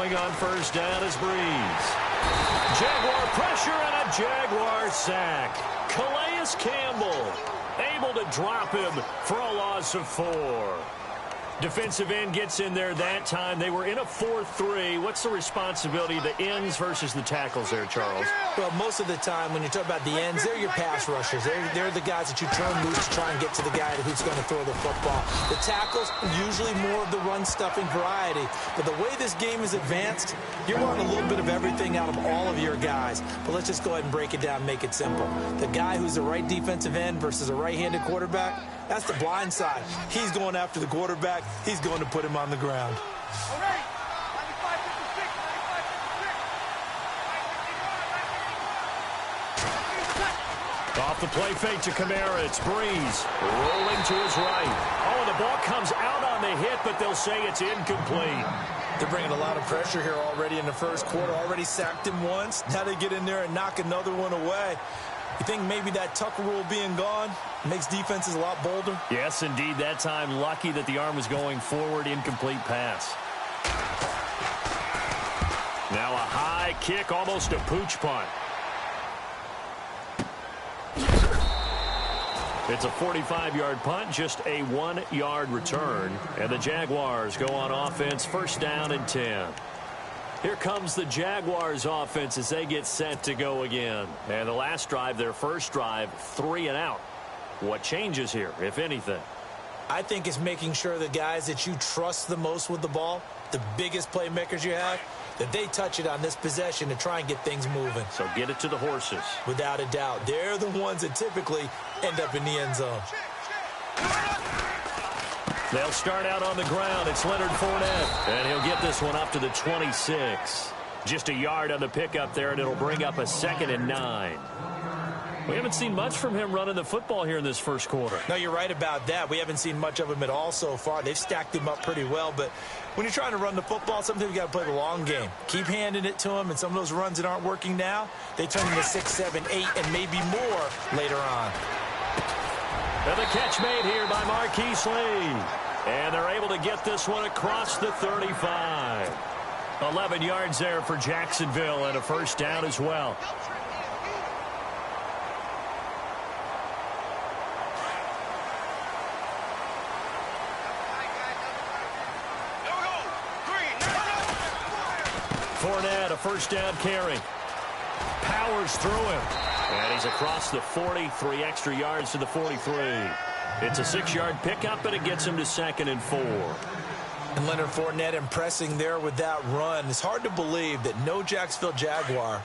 throwing on first down is Breeze. Jaguar pressure and a Jaguar sack. Calais Campbell able to drop him for a loss of 4. Defensive end gets in there that time. They were in a 4-3. What's the responsibility of the ends versus the tackles there, Charles? Well, most of the time when you talk about the ends, they're your pass rushers. They're the guys that you turn loose to try and get to the guy who's going to throw the football. The tackles, usually more of the run-stuffing variety. But the way this game is advanced, you're wanting a little bit of everything out of all of your guys. But let's just go ahead and break it down and make it simple. The guy who's the right defensive end versus a right-handed quarterback, that's the blind side. He's going after the quarterback. He's going to put him on the ground. Off the play fake to Kamara. It's Breeze rolling to his right. Oh, and the ball comes out on the hit, but they'll say it's incomplete. They're bringing a lot of pressure here already in the first quarter. Already sacked him once. Now they get in there and knock another one away. You think maybe that Tucker rule being gone makes defenses a lot bolder? Yes, indeed. That time, lucky that the arm was going forward. Incomplete pass. Now a high kick, almost a pooch punt. It's a 45-yard punt, just a 1-yard return. And the Jaguars go on offense, first down and 10. Here comes the Jaguars offense as they get set to go again. And the last drive, their first drive, 3 and out. What changes here, if anything? I think it's making sure the guys that you trust the most with the ball, the biggest playmakers you have, that they touch it on this possession to try and get things moving. So get it to the horses. Without a doubt. They're the ones that typically end up in the end zone. They'll start out on the ground. It's Leonard Fournette. And he'll get this one up to the 26. Just a yard on the pickup there, and it'll bring up a 2nd and 9. We haven't seen much from him running the football here in this first quarter. No, you're right about that. We haven't seen much of him at all so far. They've stacked him up pretty well, but when you're trying to run the football, sometimes you got to play the long game. Keep handing it to him, and some of those runs that aren't working now, they turn into 6, 7, 8, and maybe more later on. And the catch made here by Marquise Lee. And they're able to get this one across the 35. 11 yards there for Jacksonville and a first down as well. Fournette, a first down carry. Powers through him. And he's across the 40, 3 extra yards to the 43. It's a 6-yard pickup, and it gets him to 2nd and 4. And Leonard Fournette impressing there with that run. It's hard to believe that no Jacksonville Jaguar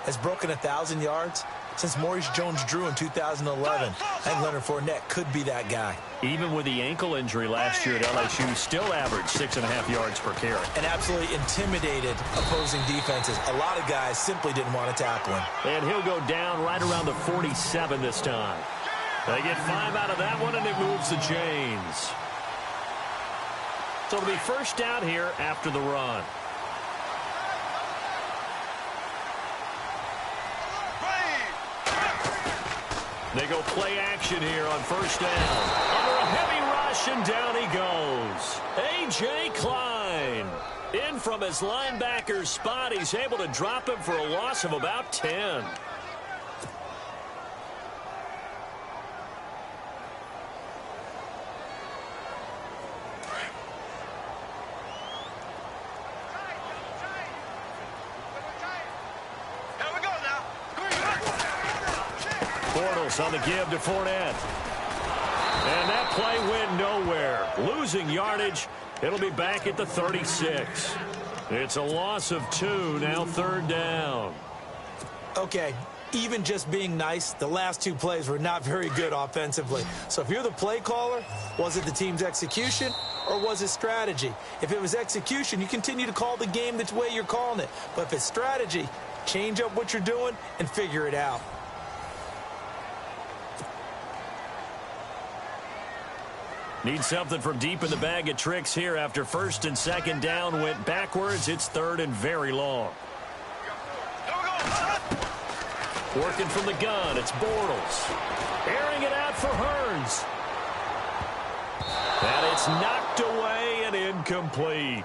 has broken 1,000 yards since Maurice Jones-Drew in 2011. I think Leonard Fournette could be that guy. Even with the ankle injury last year at LSU, still averaged 6.5 yards per carry. And absolutely intimidated opposing defenses. A lot of guys simply didn't want to tackle him. And he'll go down right around the 47 this time. They get 5 out of that one, and it moves the chains. So it'll be first down here after the run. They go play action here on first down. Under a heavy rush, and down he goes. A.J. Klein. In from his linebacker spot. He's able to drop him for a loss of about 10. On the give to Fournette. And that play went nowhere. Losing yardage. It'll be back at the 36. It's a loss of 2. Now 3rd down. Okay, even just being nice, the last 2 plays were not very good offensively. So if you're the play caller, was it the team's execution or was it strategy? If it was execution, you continue to call the game the way you're calling it. But if it's strategy, change up what you're doing and figure it out. Need something from deep in the bag of tricks here after 1st and 2nd down went backwards. It's 3rd and very long. Working from the gun, it's Bortles. Airing it out for Hearns. And it's knocked away and incomplete.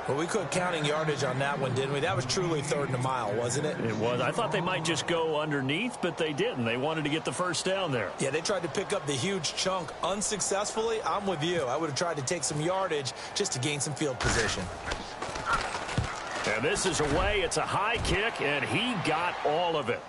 Well, we quit counting yardage on that one, didn't we? That was truly 3rd and a mile, wasn't it? It was. I thought they might just go underneath, but they didn't. They wanted to get the first down there. Yeah, they tried to pick up the huge chunk unsuccessfully. I'm with you. I would have tried to take some yardage just to gain some field position. And this is away. It's a high kick, and he got all of it.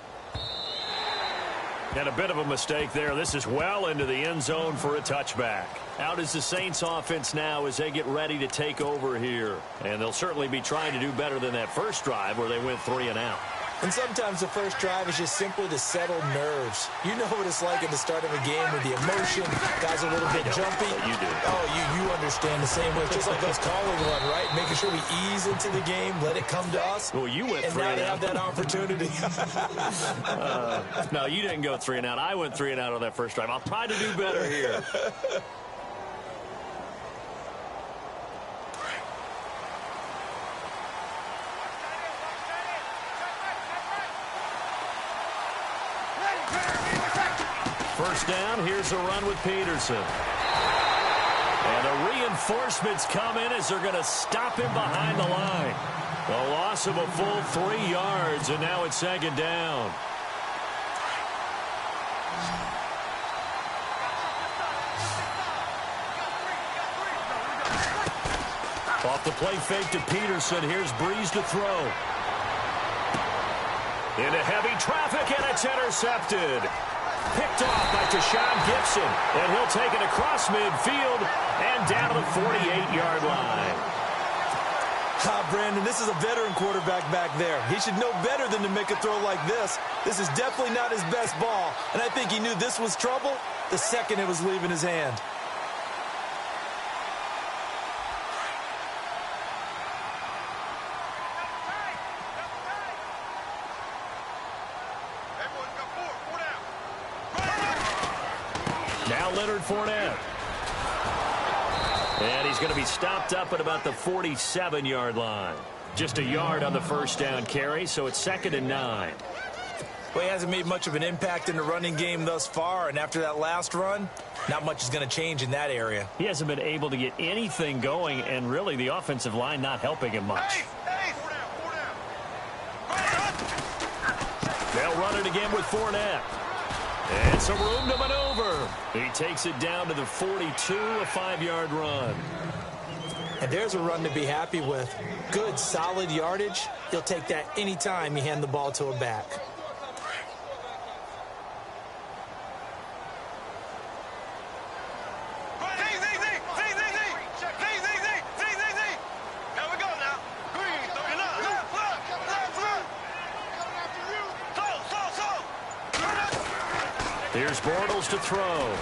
And a bit of a mistake there. This is well into the end zone for a touchback. Out is the Saints offense now as they get ready to take over here. And they'll certainly be trying to do better than that first drive where they went 3 and out. And sometimes the first drive is just simply to settle nerves. You know what it's like at the start of a game with the emotion. Guys are a little bit jumpy. You do. Oh, you understand the same way. Just like us calling one, right? Making sure we ease into the game, let it come to us. Well, you went 3 and now and they out. have that opportunity. No, you didn't go 3 and out. I went 3 and out on that first drive. I'll try to do better here. First down, here's a run with Peterson. And the reinforcements come in as they're going to stop him behind the line. A loss of a full 3 yards, and now it's 2nd down. Off the play fake to Peterson. Here's Breeze to throw. Into heavy traffic, and it's intercepted. Picked off by Tashawn Gibson, and he'll take it across midfield and down to the 48-yard line. Brandon, this is a veteran quarterback back there. He should know better than to make a throw like this. This is definitely not his best ball, and I think he knew this was trouble the second it was leaving his hand. Now Leonard Fournette. And he's going to be stopped up at about the 47-yard line. Just a yard on the first down carry, so it's 2nd and 9. Well, he hasn't made much of an impact in the running game thus far, and after that last run, not much is going to change in that area. He hasn't been able to get anything going, and really the offensive line not helping him much. They'll run it again with Fournette. And some room to maneuver. He takes it down to the 42, a 5-yard run. And there's a run to be happy with. Good, solid yardage. He'll take that anytime you hand the ball to a back. Here's Bortles to throw.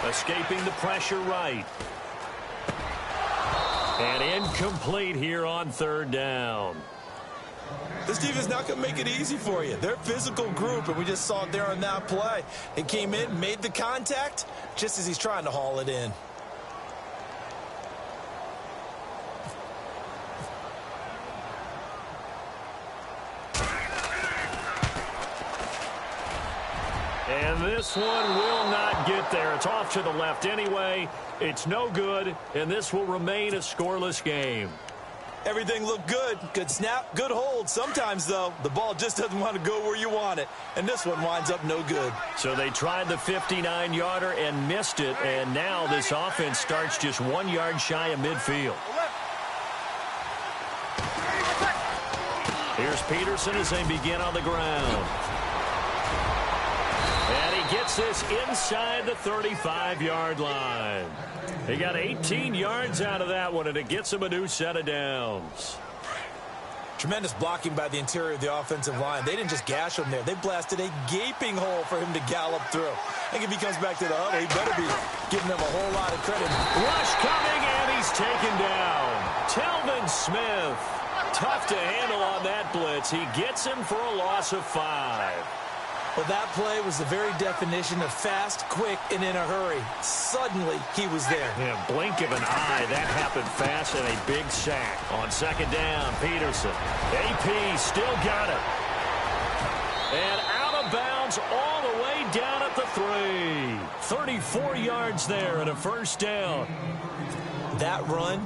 Escaping the pressure right. And incomplete here on 3rd down. This defense is not going to make it easy for you. They're a physical group, and we just saw it there on that play. They came in, made the contact, just as he's trying to haul it in. And this one will not get there. It's off to the left anyway. It's no good, and this will remain a scoreless game. Everything looked good. Good snap, good hold. Sometimes, though, the ball just doesn't want to go where you want it. And this one winds up no good. So they tried the 59-yarder and missed it, and now this offense starts just 1 yard shy of midfield. Here's Peterson as they begin on the ground. And he gets this inside the 35-yard line. He got 18 yards out of that one, and it gets him a new set of downs. Tremendous blocking by the interior of the offensive line. They didn't just gash him there. They blasted a gaping hole for him to gallop through. I think if he comes back to the huddle, he better be giving them a whole lot of credit. Rush coming, and he's taken down. Telvin Smith. Tough to handle on that blitz. He gets him for a loss of 5. Well, that play was the very definition of fast, quick, and in a hurry. Suddenly, he was there. Yeah, blink of an eye. That happened fast and a big sack. On 2nd down, Peterson. AP still got it. And out of bounds all the way down at the 3. 34 yards there and a first down. That run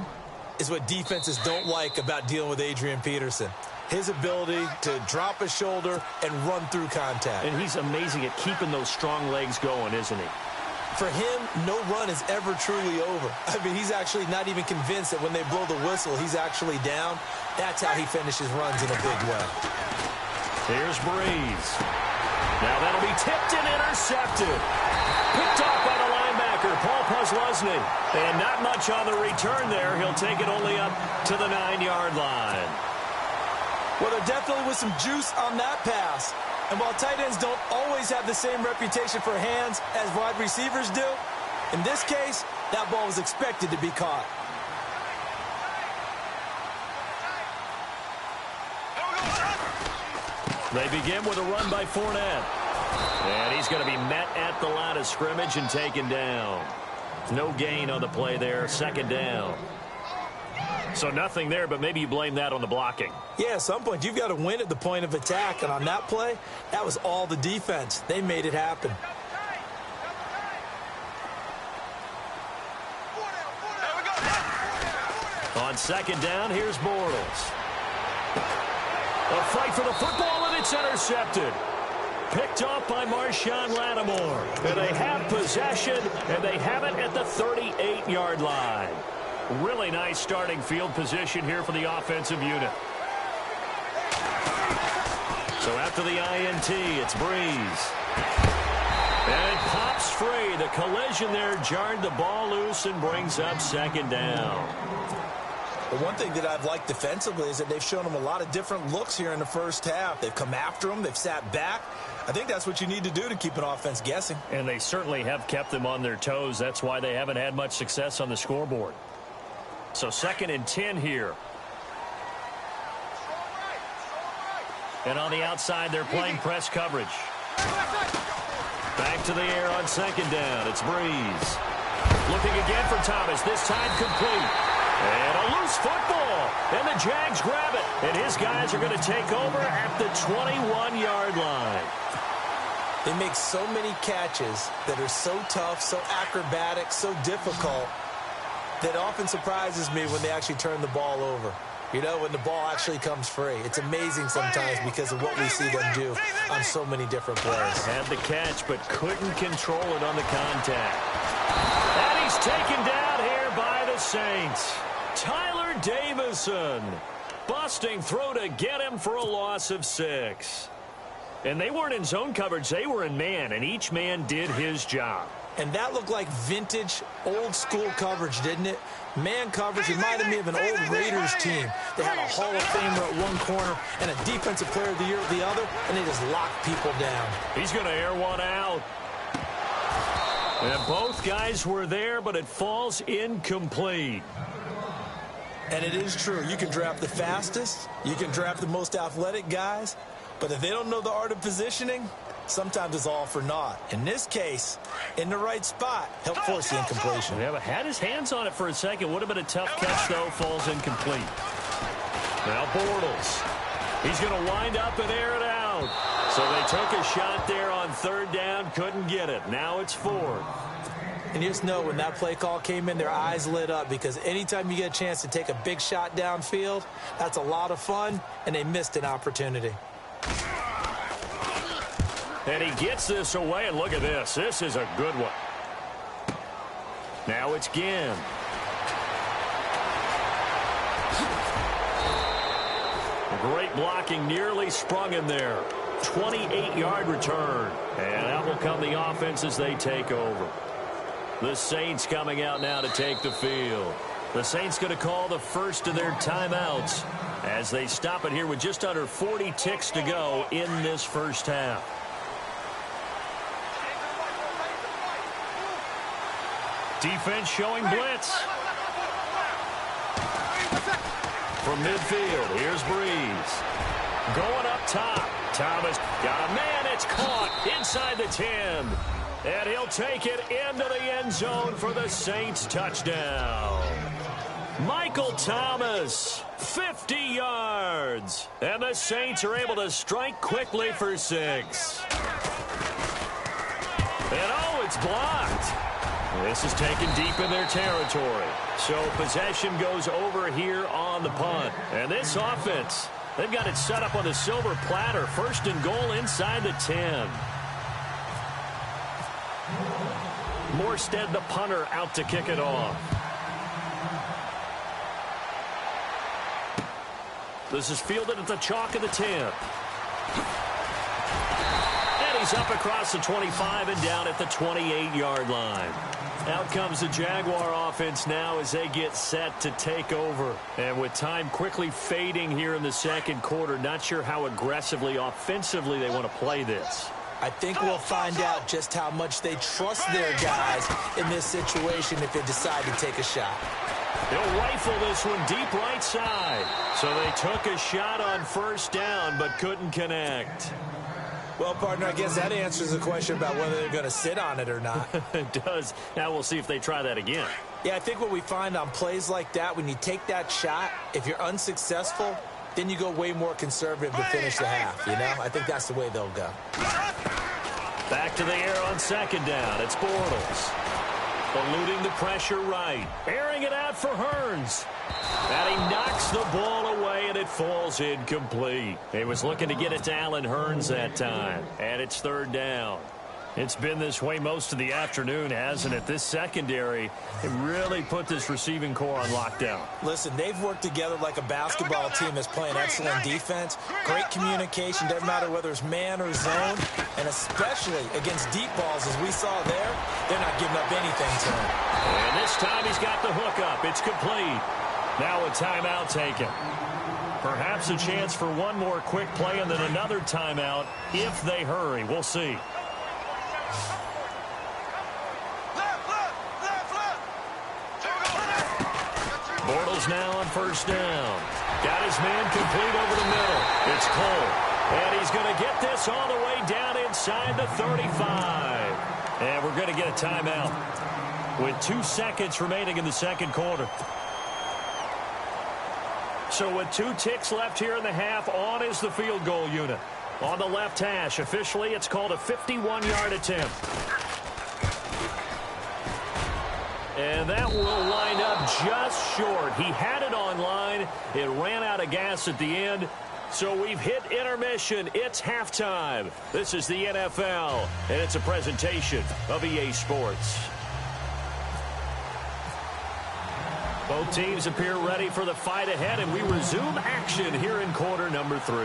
is what defenses don't like about dealing with Adrian Peterson. His ability to drop his shoulder and run through contact. And he's amazing at keeping those strong legs going, isn't he? For him, no run is ever truly over. I mean, he's actually not even convinced that when they blow the whistle, he's actually down. That's how he finishes runs in a big way. Here's Breeze. Now that'll be tipped and intercepted. Picked off by the linebacker, Paul Posluszny. And not much on the return there. He'll take it only up to the 9-yard line. Well, there definitely was some juice on that pass. And while tight ends don't always have the same reputation for hands as wide receivers do, in this case, that ball was expected to be caught. They begin with a run by Fournette. And he's going to be met at the line of scrimmage and taken down. No gain on the play there, second down. So nothing there, but maybe you blame that on the blocking. Yeah, at some point, you've got to win at the point of attack. And on that play, that was all the defense. They made it happen. On second down, here's Bortles. A fight for the football, and it's intercepted. Picked off by Marshawn Lattimore. And they have possession, and they have it at the 38-yard line. Really nice starting field position here for the offensive unit. So after the INT, it's Breeze. And it pops free. The collision there jarred the ball loose and brings up second down. But one thing that I've liked defensively is that they've shown them a lot of different looks here in the first half. They've come after them. They've sat back. I think that's what you need to do to keep an offense guessing. And they certainly have kept them on their toes. That's why they haven't had much success on the scoreboard. So 2nd and 10 here. And on the outside, they're playing press coverage. Back to the air on second down. It's Breeze. Looking again for Thomas. This time complete. And a loose football. And the Jags grab it. And his guys are going to take over at the 21-yard line. They make so many catches that are so tough, so acrobatic, so difficult, that often surprises me when they actually turn the ball over. You know, when the ball actually comes free. It's amazing sometimes because of what we see them do on so many different plays. Had the catch, but couldn't control it on the contact. And he's taken down here by the Saints. Tyler Davison. Busting through to get him for a loss of 6. And they weren't in zone coverage. They were in man, and each man did his job. And that looked like vintage, old-school coverage, didn't it? Man coverage reminded me of an old Raiders team. They had a Hall of Famer at one corner and a Defensive Player of the Year at the other, and they just locked people down. He's going to air one out. And both guys were there, but it falls incomplete. And it is true. You can draft the fastest. You can draft the most athletic guys. But if they don't know the art of positioning, sometimes it's all for naught. In this case, in the right spot, helped force the incompletion. Yeah, but had his hands on it for a second. Would have been a tough catch, though. Falls incomplete. Now Bortles. He's going to wind up and air it out. So they took a shot there on third down. Couldn't get it. Now it's 4th. And you just know when that play call came in, their eyes lit up, because anytime you get a chance to take a big shot downfield, that's a lot of fun, and they missed an opportunity. And he gets this away, and look at this. This is a good one. Now it's Ginn. Great blocking, nearly sprung him there. 28-yard return. And out will come the offense as they take over. The Saints coming out now to take the field. The Saints going to call the first of their timeouts as they stop it here with just under 40 ticks to go in this first half. Defense showing blitz. From midfield, here's Breeze. Going up top. Thomas got a man. It's caught inside the 10. And he'll take it into the end zone for the Saints touchdown. Michael Thomas, 50 yards. And the Saints are able to strike quickly for 6. And oh, it's blocked. This is taken deep in their territory. So possession goes over here on the punt. And this offense, they've got it set up on the silver platter. First and goal inside the 10. Morstead, the punter, out to kick it off. This is fielded at the chalk of the 10. And he's up across the 25 and down at the 28-yard line. Out comes the Jaguar offense now as they get set to take over. And with time quickly fading here in the second quarter, not sure how aggressively, offensively they want to play this. I think we'll find out just how much they trust their guys in this situation if they decide to take a shot. They'll rifle this one deep right side. So they took a shot on first down but couldn't connect. Well, partner, I guess that answers the question about whether they're going to sit on it or not. It does. Now we'll see if they try that again. Yeah, I think what we find on plays like that, when you take that shot, if you're unsuccessful, then you go way more conservative to finish the half, you know? I think that's the way they'll go. Back to the air on second down. It's Bortles. Eluding the pressure right. Airing it out for Hearns. And he knocks the ball away, and it falls incomplete. He was looking to get it to Allen Hearns that time. And it's third down. It's been this way most of the afternoon, hasn't it? This secondary, it really put this receiving core on lockdown. Listen, they've worked together like a basketball team that's playing excellent defense. Great communication, doesn't matter whether it's man or zone. And especially against deep balls, as we saw there, they're not giving up anything to him. And this time he's got the hook up. It's complete. Now a timeout taken. Perhaps a chance for one more quick play and then another timeout if they hurry. We'll see. Bortles now on first down. Got his man complete over the middle. It's Cole. And he's going to get this all the way down inside the 35. And we're going to get a timeout with 2 seconds remaining in the second quarter. So with 2 ticks left here in the half, on is the field goal unit. On the left hash, officially it's called a 51-yard attempt. And that will line up just short. He had it on line. It ran out of gas at the end. So we've hit intermission. It's halftime. This is the NFL, and it's a presentation of EA Sports. Both teams appear ready for the fight ahead, and we resume action here in quarter number 3.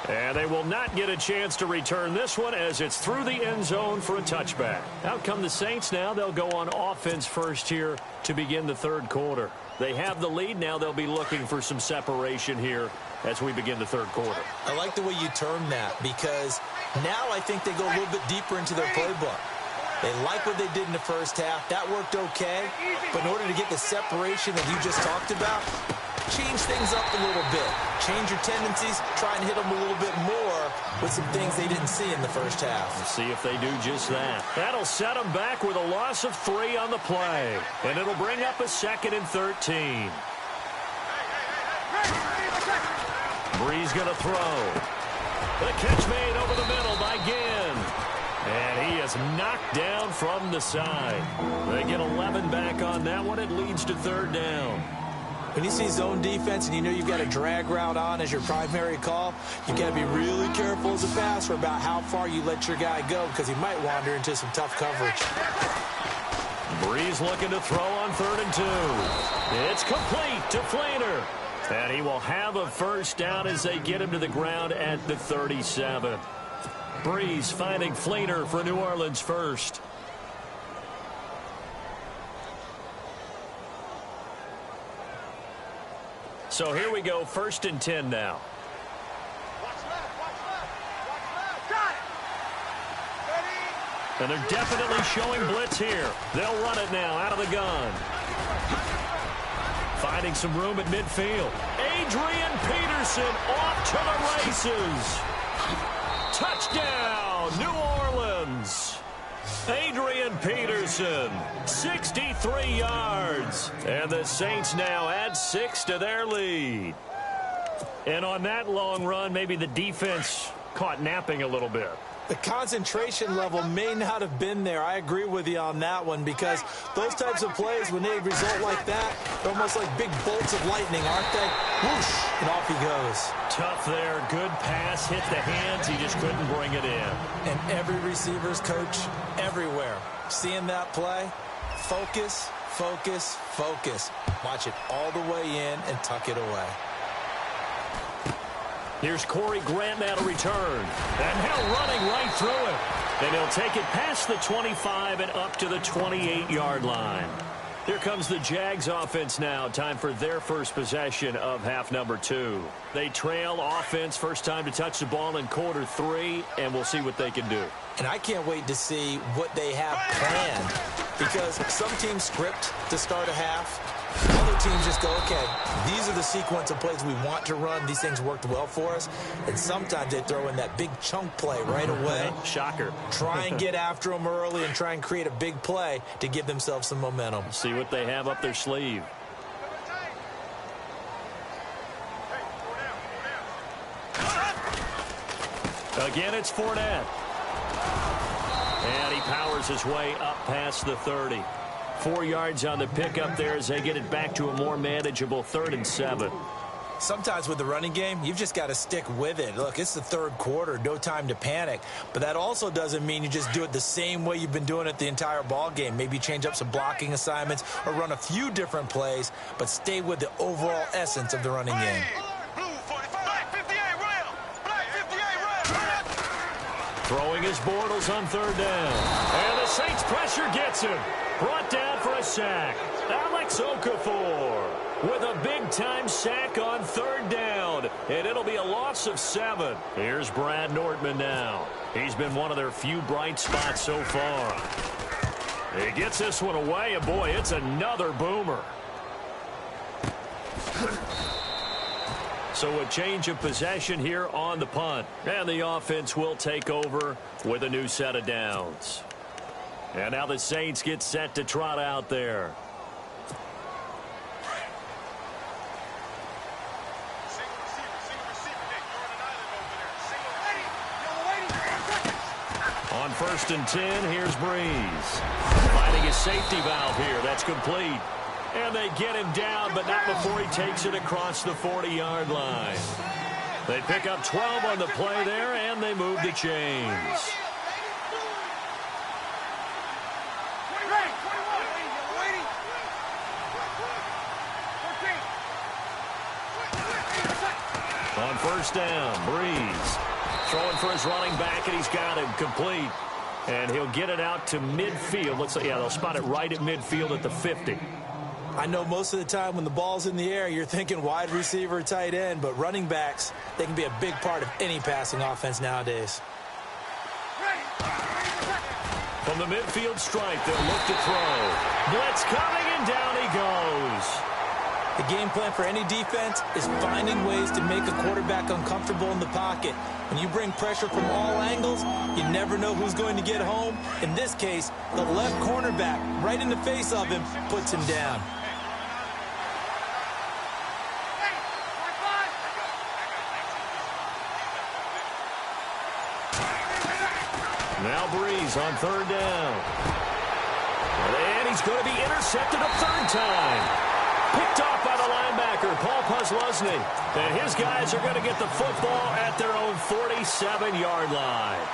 And they will not get a chance to return this one as it's through the end zone for a touchback. Out come the Saints now. They'll go on offense first here to begin the third quarter. They have the lead. Now they'll be looking for some separation here as we begin the third quarter. I like the way you term that because now I think they go a little bit deeper into their playbook. They like what they did in the first half. That worked okay. But in order to get the separation that you just talked about, change things up a little bit. Change your tendencies. Try and hit them a little bit more with some things they didn't see in the first half. Let's see if they do just that. That'll set them back with a loss of 3 on the play. And it'll bring up a 2nd and 13. Breeze going to throw. The catch made over the middle by Ginn. And he is knocked down from the side. They get 11 back on that one. It leads to third down. When you see zone defense and you know you've got a drag route on as your primary call, you've got to be really careful as a passer about how far you let your guy go because he might wander into some tough coverage. Breeze looking to throw on 3rd and 2. It's complete to Fleener. And he will have a first down as they get him to the ground at the 37. Breeze finding Fleener for New Orleans first. So here we go, 1st and 10 now. And they're definitely showing blitz here. They'll run it now out of the gun. Finding some room at midfield. Adrian Peterson off to the races. Touchdown, New Orleans. Adrian Peterson, 63 yards. And the Saints now add 6 to their lead. And on that long run, maybe the defense caught napping a little bit. The concentration level may not have been there. I agree with you on that one, because those types of plays, when they result like that, they're almost like big bolts of lightning, aren't they? Whoosh, and off he goes. Tough there. Good pass. Hit the hands. He just couldn't bring it in. And every receiver's coach everywhere, seeing that play, focus, focus, focus. Watch it all the way in and tuck it away. Here's Corey Grant now to return. And Hill running right through it. And he'll take it past the 25 and up to the 28-yard line. Here comes the Jags offense now. Time for their first possession of half number 2. They trail offense, first time to touch the ball in quarter 3, and we'll see what they can do. And I can't wait to see what they have planned, because some teams script to start a half. Other teams just go, okay, these are the sequence of plays we want to run. These things worked well for us. And sometimes they throw in that big chunk play right away. Shocker. Try and get after them early and try and create a big play to give themselves some momentum. See what they have up their sleeve. Again, it's Fournette. And he powers his way up past the 30. 4 yards on the pickup there as they get it back to a more manageable 3rd and 7. Sometimes with the running game, you've just got to stick with it. Look, it's the 3rd quarter, no time to panic. But that also doesn't mean you just do it the same way you've been doing it the entire ball game. Maybe change up some blocking assignments or run a few different plays, but stay with the overall essence of the running game. Throwing his Bortles on 3rd down. And the Saints pressure gets him. Brought down for a sack. Alex Okafor with a big-time sack on 3rd down. And it'll be a loss of 7. Here's Brad Nordman now. He's been one of their few bright spots so far. He gets this one away, and boy, it's another boomer. So a change of possession here on the punt. And the offense will take over with a new set of downs. And now the Saints get set to trot out there. On 1st and 10, here's Breeze. Finding his safety valve here. That's complete. And they get him down, but not before he takes it across the 40-yard line. They pick up 12 on the play there, and they move the chains. On 1st down, Breeze throwing for his running back, and he's got him complete. And he'll get it out to midfield. Looks like, yeah, they'll spot it right at midfield at the 50. I know most of the time when the ball's in the air, you're thinking wide receiver, tight end, but running backs, they can be a big part of any passing offense nowadays. From the midfield stripe, they'll look to throw. Blitz coming, and down he goes. The game plan for any defense is finding ways to make a quarterback uncomfortable in the pocket. When you bring pressure from all angles, you never know who's going to get home. In this case, the left cornerback, right in the face of him, puts him down. Now Breeze on 3rd down. And he's going to be intercepted a 3rd time. Picked off by the linebacker, Paul Posluszny. And his guys are going to get the football at their own 47-yard line.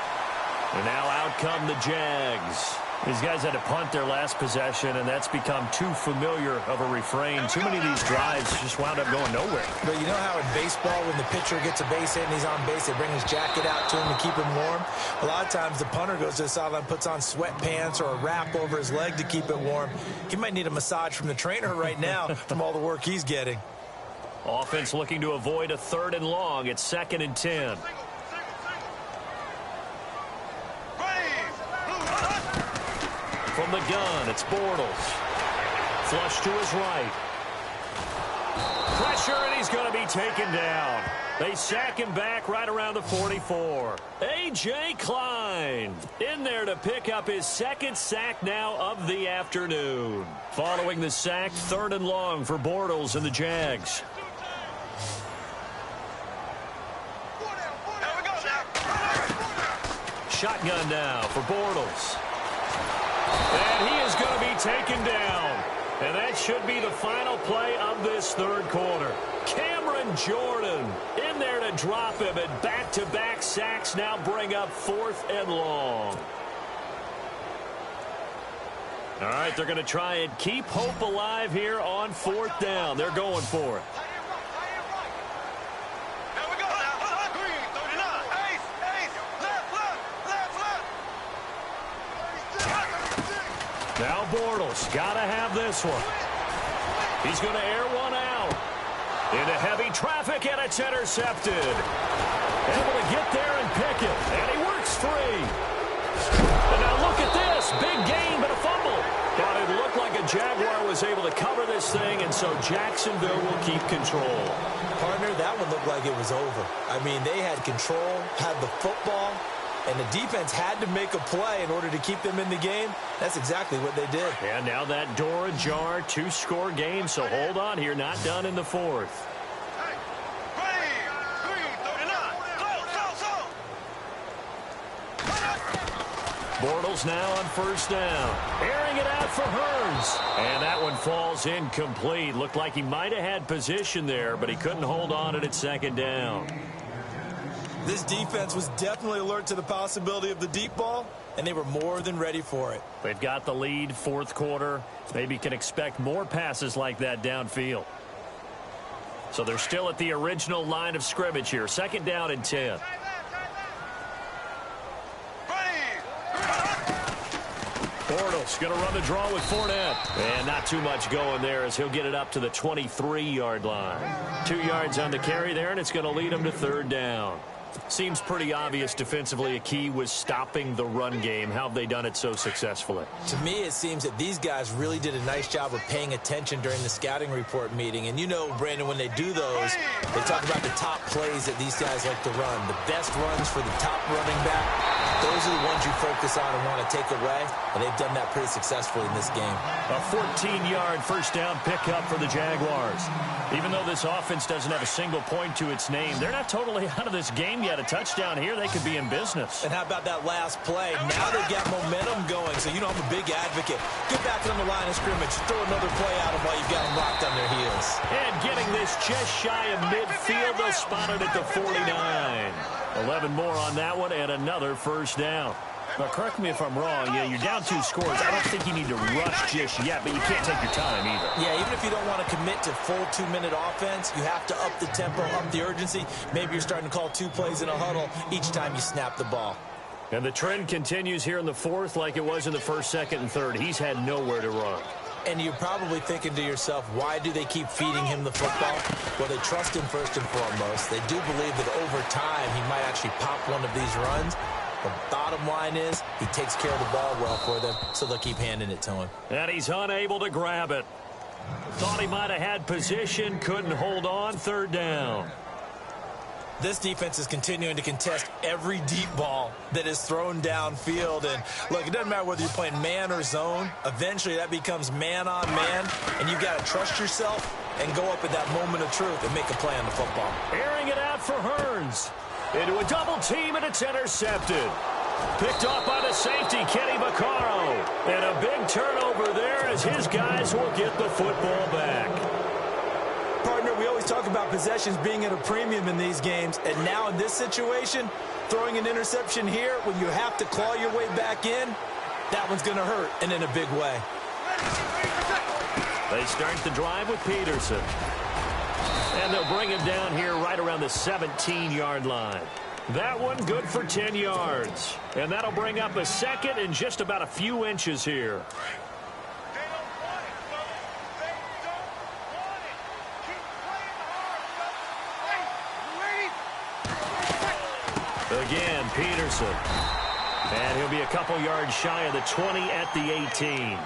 And now out come the Jags. These guys had to punt their last possession, and that's become too familiar of a refrain. Too many of these drives just wound up going nowhere. But you know how in baseball, when the pitcher gets a base hit and he's on base, they bring his jacket out to him to keep him warm? A lot of times the punter goes to the sideline, puts on sweatpants or a wrap over his leg to keep it warm. He might need a massage from the trainer right now from all the work he's getting. Offense looking to avoid a 3rd and long. It's 2nd and 10. From the gun, it's Bortles. Flush to his right. Pressure, and he's going to be taken down. They sack him back right around the 44. A.J. Klein in there to pick up his 2nd sack now of the afternoon. Following the sack, 3rd and long for Bortles and the Jags. shotgun now for Bortles. And he is going to be taken down. And that should be the final play of this third quarter. Cameron Jordan in there to drop him, and back-to-back sacks now bring up 4th and long. All right, they're going to try and keep hope alive here on 4th down. They're going for it. Now Bortles got to have this one. He's going to air one out. Into heavy traffic, and it's intercepted. Able to get there and pick it, and he works free. And now look at this. Big gain, but a fumble. But it looked like a Jaguar was able to cover this thing, and so Jacksonville will keep control. Partner, that one looked like it was over. I mean, they had control, had the football, and the defense had to make a play in order to keep them in the game. That's exactly what they did. And now that door ajar, 2-score game, so hold on here, not done in the 4th. Bortles now on 1st down. Airing it out for Hearns. And that one falls incomplete. Looked like he might have had position there, but he couldn't hold on at 2nd down. This defense was definitely alert to the possibility of the deep ball, and they were more than ready for it. They've got the lead, 4th quarter. Maybe can expect more passes like that downfield. So they're still at the original line of scrimmage here. 2nd down and 10. Bortles going to run the draw with Fournette. And not too much going there as he'll get it up to the 23-yard line. 2 yards on the carry there, and it's going to lead him to 3rd down. Seems pretty obvious defensively a key was stopping the run game. How have they done it so successfully? To me, it seems that these guys really did a nice job of paying attention during the scouting report meeting. And you know, Brandon, when they do those, they talk about the top plays that these guys like to run. The best runs for the top running back. Those are the ones you focus on and want to take away, and they've done that pretty successfully in this game. A 14-yard first down pickup for the Jaguars. Even though this offense doesn't have a single point to its name, they're not totally out of this game yet. A touchdown here, they could be in business. And how about that last play? Now they've got momentum going, so you know I'm a big advocate. Get back on the line of scrimmage. Throw another play at them while you've got them locked on their heels. And getting this just shy of midfield, they spotted at the 49. 11 more on that one, and another first down. Now, correct me if I'm wrong. Yeah, you're down 2 scores. I don't think you need to rush just yet, but you can't take your time either. Yeah, even if you don't want to commit to full 2-minute offense, you have to up the tempo, up the urgency. Maybe you're starting to call 2 plays in a huddle each time you snap the ball. And the trend continues here in the 4th like it was in the 1st, 2nd, and 3rd. He's had nowhere to run. And you're probably thinking to yourself, why do they keep feeding him the football? Well, they trust him first and foremost. They do believe that over time he might actually pop one of these runs. The bottom line is he takes care of the ball well for them, so they'll keep handing it to him. And he's unable to grab it. Thought he might have had position, couldn't hold on, 3rd down. This defense is continuing to contest every deep ball that is thrown downfield. And, look, it doesn't matter whether you're playing man or zone. Eventually, that becomes man-on-man, and you've got to trust yourself and go up at that moment of truth and make a play on the football. Airing it out for Hearns. Into a double team, and it's intercepted. Picked off by the safety, Kenny Vaccaro. And a big turnover there as his guys will get the football back. Partner, we always talk about possessions being at a premium in these games, and now in this situation, throwing an interception here when you have to claw your way back in, that one's going to hurt, and in a big way. They start the drive with Peterson. And they'll bring him down here right around the 17-yard line. That one good for 10 yards. And that'll bring up a 2nd and just about a few inches here. Again, Peterson. And he'll be a couple yards shy of the 20 at the 18.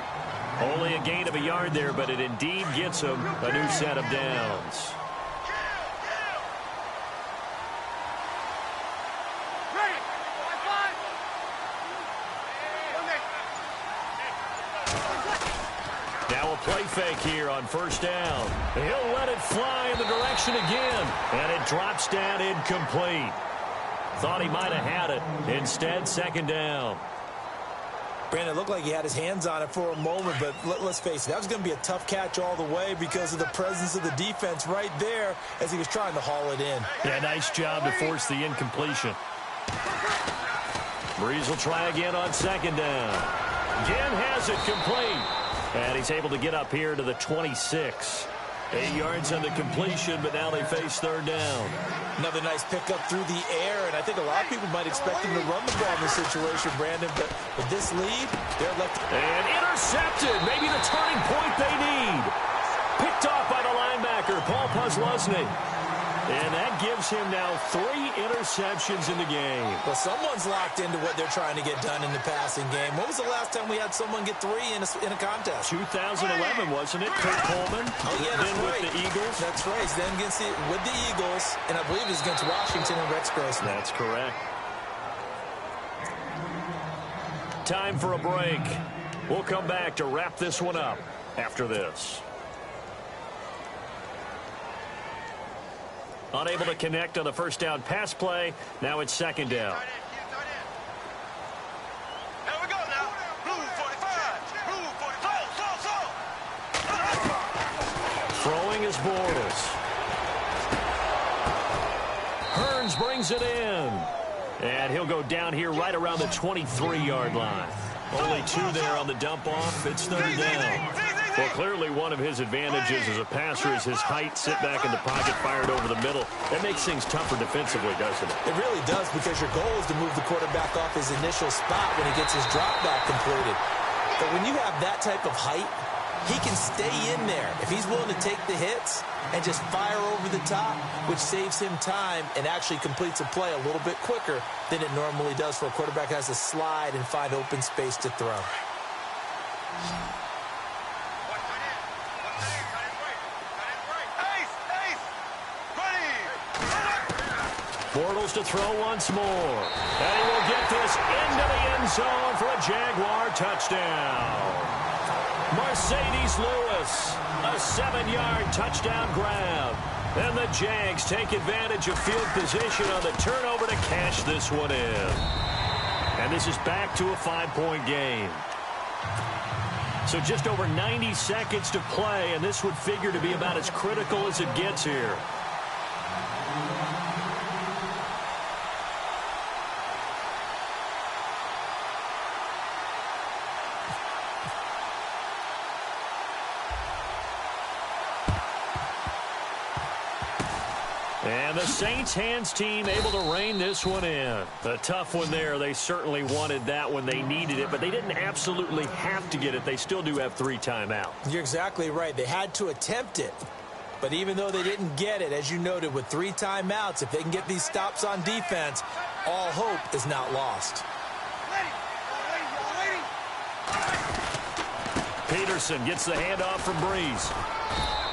Only a gain of a yard there, but it indeed gets him a new set of downs. Now a play fake here on 1st down. He'll let it fly in the direction again, and it drops down incomplete. Thought he might have had it. Instead, second down. Brandon, it looked like he had his hands on it for a moment, but let's face it, that was going to be a tough catch all the way because of the presence of the defense right there as he was trying to haul it in. Yeah, nice job to force the incompletion. Breeze will try again on second down. Again has it complete. And he's able to get up here to the 26. 8 yards on the completion, but now they face third down. Another nice pickup through the air, and I think a lot of people might expect him to run the ball in this situation, Brandon, but with this lead, they're left. And intercepted. Maybe the turning point they need. Picked off by the linebacker, Paul Pusluzny. And that gives him now 3 interceptions in the game. Well, someone's locked into what they're trying to get done in the passing game. When was the last time we had someone get 3 in a contest? 2011, wasn't it? Kurt Coleman. Oh, yeah, that's then right. With the Eagles. That's right. Then with the Eagles, and I believe it was against Washington and Rex Grossman. That's correct. Time for a break. We'll come back to wrap this one up after this. Unable to connect on the first down pass play. Now it's second down. Here we go now. Blue 45. Blue 45. Throwing is Bortles. Hearns brings it in. And he'll go down here right around the 23-yard line. Only 2 there on the dump-off. It's third down. Well, clearly one of his advantages as a passer is his height, sit back in the pocket, fired over the middle. That makes things tougher defensively, doesn't it? It really does, because your goal is to move the quarterback off his initial spot when he gets his drop back completed. But when you have that type of height, he can stay in there if he's willing to take the hits and just fire over the top, which saves him time and actually completes a play a little bit quicker than it normally does for a quarterback who has to slide and find open space to throw. Bortles to throw once more. And he will get this into the end zone for a Jaguar touchdown. Mercedes Lewis, a 7-yard touchdown grab. And the Jags take advantage of field position on the turnover to cash this one in. And this is back to a 5-point game. So just over 90 seconds to play, and this would figure to be about as critical as it gets here. And the Saints hands team able to rein this one in. A tough one there. They certainly wanted that when they needed it, but they didn't absolutely have to get it. They still do have 3 timeouts. You're exactly right. They had to attempt it. But even though they didn't get it, as you noted, with 3 timeouts, if they can get these stops on defense, all hope is not lost. Peterson gets the handoff from Breeze.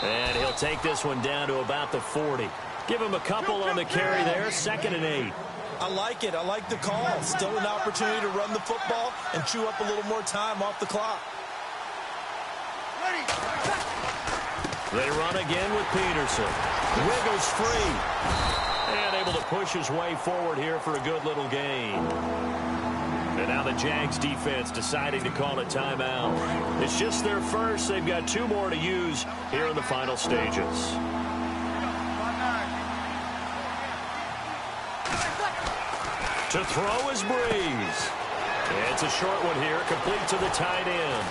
And he'll take this one down to about the 40. Give him a couple on the carry there. 2nd and 8. I like it. I like the call. Still an opportunity to run the football and chew up a little more time off the clock. They run again with Peterson. Wiggles free. And able to push his way forward here for a good little gain. And now the Jags defense deciding to call a timeout. It's just their first. They've got 2 more to use here in the final stages. To throw is Breeze. It's a short one here, complete to the tight end.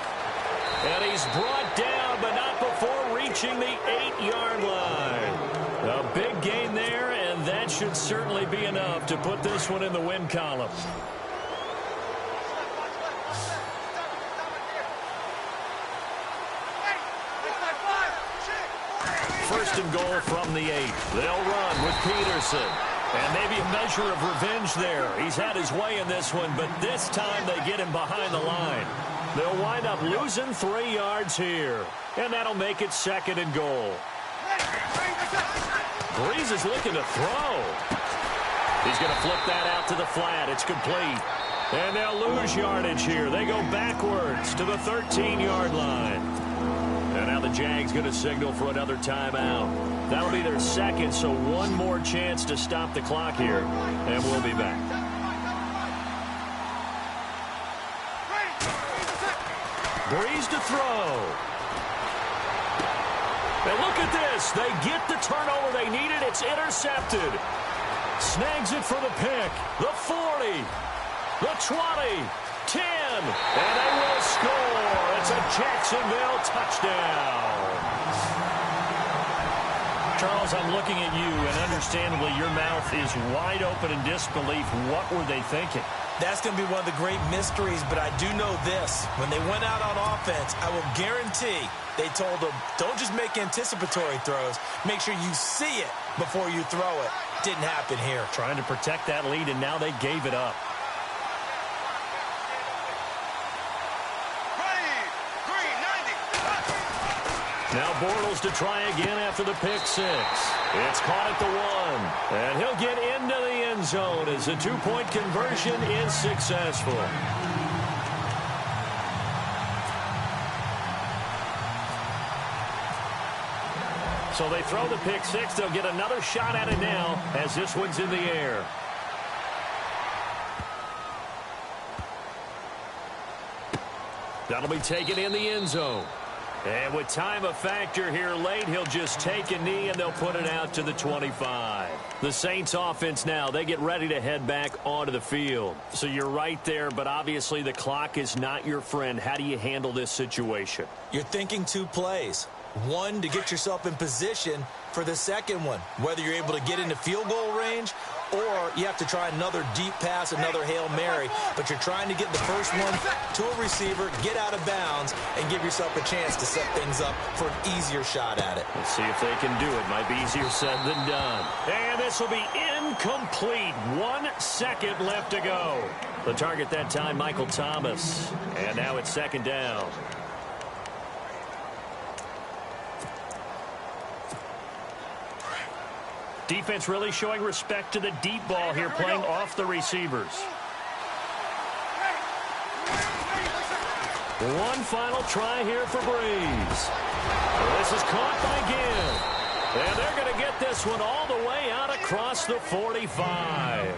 And he's brought down, but not before reaching the 8-yard line. A big gain there, and that should certainly be enough to put this one in the win column. First and goal from the 8. They'll run with Peterson. And maybe a measure of revenge there. He's had his way in this one, but this time they get him behind the line. They'll wind up losing 3 yards here. And that'll make it 2nd and goal. Breeze is looking to throw. He's going to flip that out to the flat. It's complete. And they'll lose yardage here. They go backwards to the 13-yard line. And now the Jags going to signal for another timeout. That'll be their second, so one more chance to stop the clock here, and we'll be back. Breeze to throw. And look at this. They get the turnover they needed. It's intercepted. Snags it for the pick. The 40. The 20. 10. And they will score. It's a Jacksonville touchdown. Charles, I'm looking at you, and understandably, your mouth is wide open in disbelief. What were they thinking? That's going to be one of the great mysteries, but I do know this. When they went out on offense, I will guarantee they told them, don't just make anticipatory throws. Make sure you see it before you throw it. Didn't happen here. Trying to protect that lead, and now they gave it up. Now Bortles to try again after the pick six. It's caught at the 1. And he'll get into the end zone as the 2-point conversion is successful. So they throw the pick six. They'll get another shot at it now as this one's in the air. That'll be taken in the end zone. And with time a factor here late, he'll just take a knee and they'll put it out to the 25. The Saints offense now, they get ready to head back onto the field. So you're right there, but obviously the clock is not your friend. How do you handle this situation? You're thinking 2 plays. One, to get yourself in position for the second one, whether you're able to get into field goal range or you have to try another deep pass, another Hail Mary, but you're trying to get the first one to a receiver, get out of bounds, and give yourself a chance to set things up for an easier shot at it. Let's see if they can do it. Might be easier said than done. And this will be incomplete. 1 second left to go. The target that time, Michael Thomas. And now it's second down. Defense really showing respect to the deep ball here, playing off the receivers. One final try here for Breeze. This is caught by Gibb. And they're going to get this one all the way out across the 45.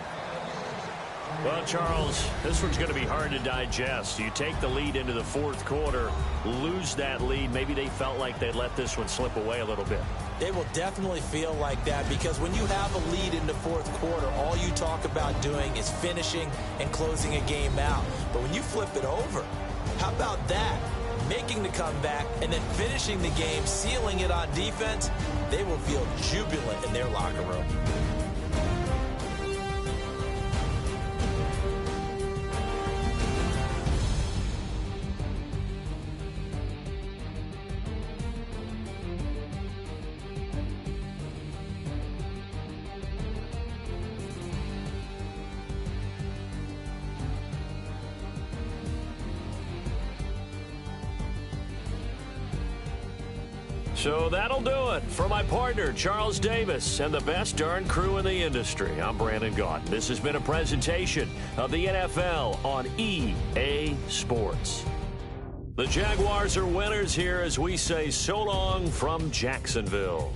Well, Charles, this one's going to be hard to digest. You take the lead into the fourth quarter, lose that lead. Maybe they felt like they let this one slip away a little bit. They will definitely feel like that because when you have a lead in the fourth quarter, all you talk about doing is finishing and closing a game out. But when you flip it over, how about that? Making the comeback and then finishing the game, sealing it on defense, they will feel jubilant in their locker room. So that'll do it. For my partner, Charles Davis, and the best darn crew in the industry, I'm Brandon Gaudin. This has been a presentation of the NFL on EA Sports. The Jaguars are winners here as we say so long from Jacksonville.